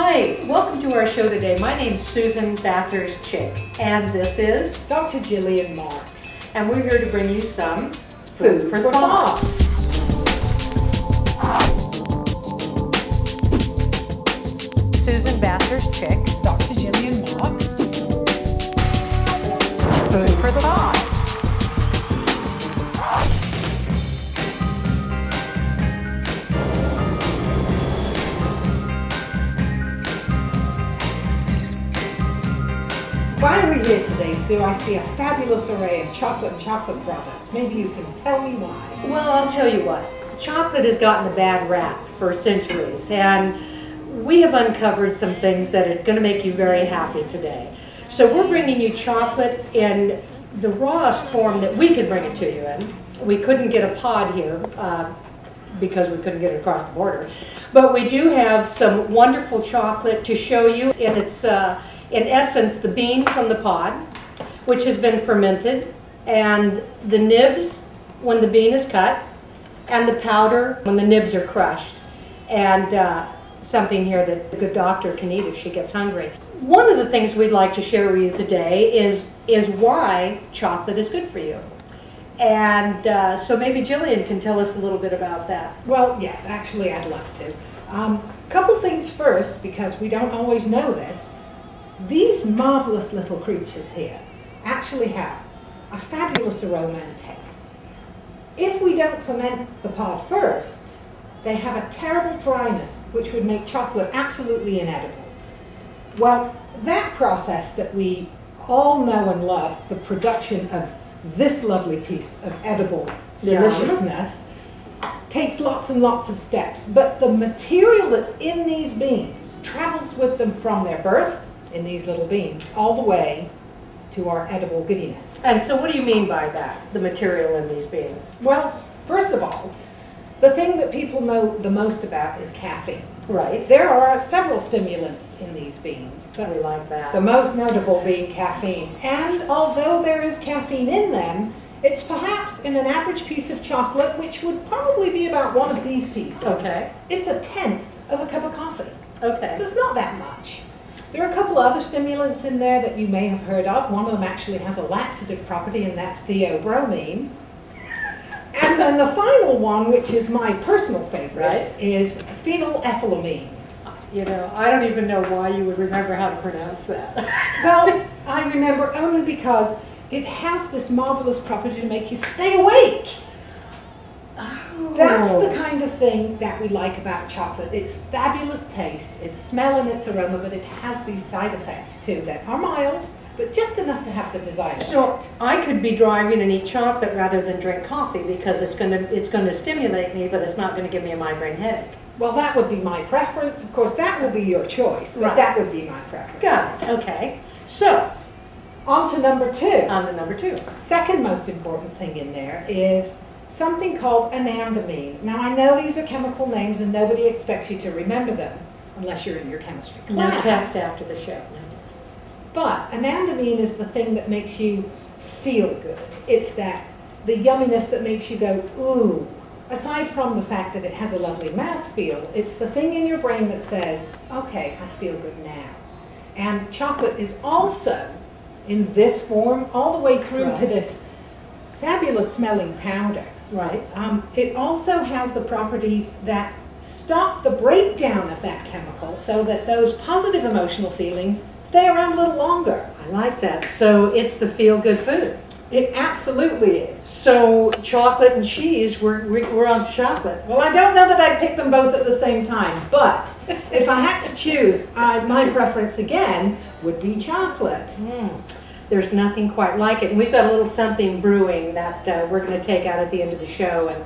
Hi, welcome to our show today. My name's Susan Bathurst-Chick, and this is Dr. Jillian Marks. And we're here to bring you some food for thought. Susan Bathurst-Chick, Dr. Jillian Marks. Food for thought. Why are we here today, Sue? I see a fabulous array of chocolate and chocolate products. Maybe you can tell me why. Well, I'll tell you what. Chocolate has gotten a bad rap for centuries, and we have uncovered some things that are going to make you very happy today. So we're bringing you chocolate in the rawest form that we could bring it to you in. We couldn't get a pod here because we couldn't get it across the border. But we do have some wonderful chocolate to show you, and it's in essence the bean from the pod, which has been fermented, and the nibs when the bean is cut, and the powder when the nibs are crushed, and something here that the good doctor can eat if she gets hungry. One of the things we'd like to share with you today is why chocolate is good for you. And so maybe Jillian can tell us a little bit about that. Well, yes, actually I'd love to. A couple things first, because we don't always know this. These marvelous little creatures here actually have a fabulous aroma and taste. If we don't ferment the pod first, they have a terrible dryness which would make chocolate absolutely inedible. Well, that process that we all know and love, the production of this lovely piece of edible deliciousness, takes lots and lots of steps. But the material that's in these beans travels with them from their birth in these little beans all the way to our edible goodiness. And so what do you mean by that, the material in these beans? Well, first of all, the thing that people know the most about is caffeine. Right. There are several stimulants in these beans, We like that. the most notable being caffeine. And although there is caffeine in them, it's perhaps in an average piece of chocolate, which would probably be about one of these pieces. Okay. It's a tenth of a cup of coffee. Okay. So it's not that much. There are a couple other stimulants in there that you may have heard of. One of them actually has a laxative property, and that's theobromine. And then the final one, which is my personal favorite, Right. is phenylethylamine. You know, I don't even know why you would remember how to pronounce that. Well, I remember only because it has this marvelous property to make you stay awake. That's the kind of thing that we like about chocolate. It's fabulous taste, its smell and its aroma, but it has these side effects too that are mild, but just enough to have the desired So effect. I could be driving and eat chocolate rather than drink coffee because it's going to stimulate me, but it's not going to give me a migraine headache. Well, that would be my preference. Of course, that will be your choice, but Right. that would be my preference. Got it. Okay. So On to number two. on to number two. Second most important thing in there is something called anandamine. Now, I know these are chemical names and nobody expects you to remember them unless you're in your chemistry No class. test after the show. No test. But anandamine is the thing that makes you feel good. It's the yumminess that makes you go, ooh. Aside from the fact that it has a lovely mouthfeel, it's the thing in your brain that says, okay, I feel good now. And chocolate is also in this form all the way through to Right. this fabulous smelling powder. Right. It also has the properties that stop the breakdown of that chemical so that those positive emotional feelings stay around a little longer. I like that. So it's the feel-good food. It absolutely is. So chocolate and cheese, we're on to chocolate. Well, I don't know that I'd pick them both at the same time, but if I had to choose, my preference again would be chocolate. There's nothing quite like it. And we've got a little something brewing that we're going to take out at the end of the show and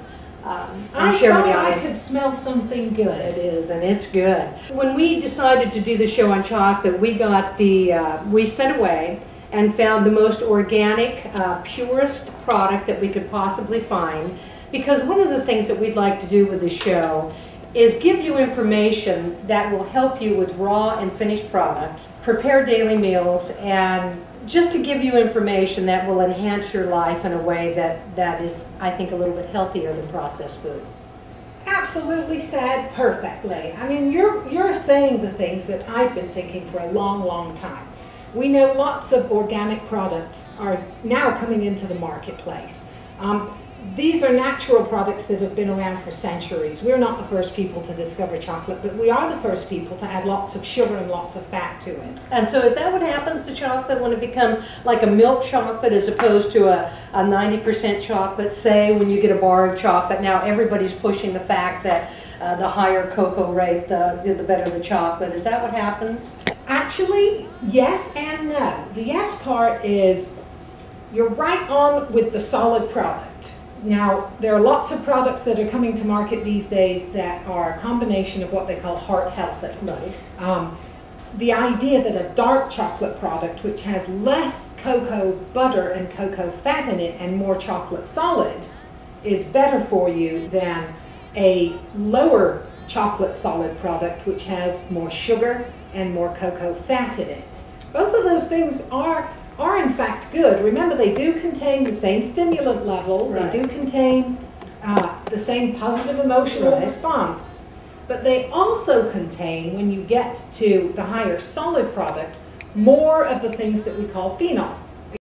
share with the I audience. could smell something It good. is, and it's good. When we decided to do the show on chocolate, we got we sent away and found the most organic, purest product that we could possibly find. Because one of the things that we'd like to do with the show is give you information that will help you with raw and finished products, prepare daily meals, and just to give you information that will enhance your life in a way that is, I think, a little bit healthier than processed food. absolutely said perfectly. I mean, you're saying the things that I've been thinking for a long, long time. We know lots of organic products are now coming into the marketplace. These are natural products that have been around for centuries. We're not the first people to discover chocolate, but we are the first people to add lots of sugar and lots of fat to it. And so is that what happens to chocolate when it becomes like a milk chocolate as opposed to a 90% chocolate? Say when you get a bar of chocolate, now everybody's pushing the fact that the higher cocoa rate, the better the chocolate. Is that what happens? Actually, yes and no. The yes part is you're right on with the solid product. Now, there are lots of products that are coming to market these days that are a combination of what they call heart healthy. Right. The idea that a dark chocolate product, which has less cocoa butter and cocoa fat in it and more chocolate solid, is better for you than a lower chocolate solid product, which has more sugar and more cocoa fat in it. Both of those things are in fact good. Remember, they do contain the same stimulant level, right. They do contain the same positive emotional right. response, but they also contain, when you get to the higher solid product, more of the things that we call phenols.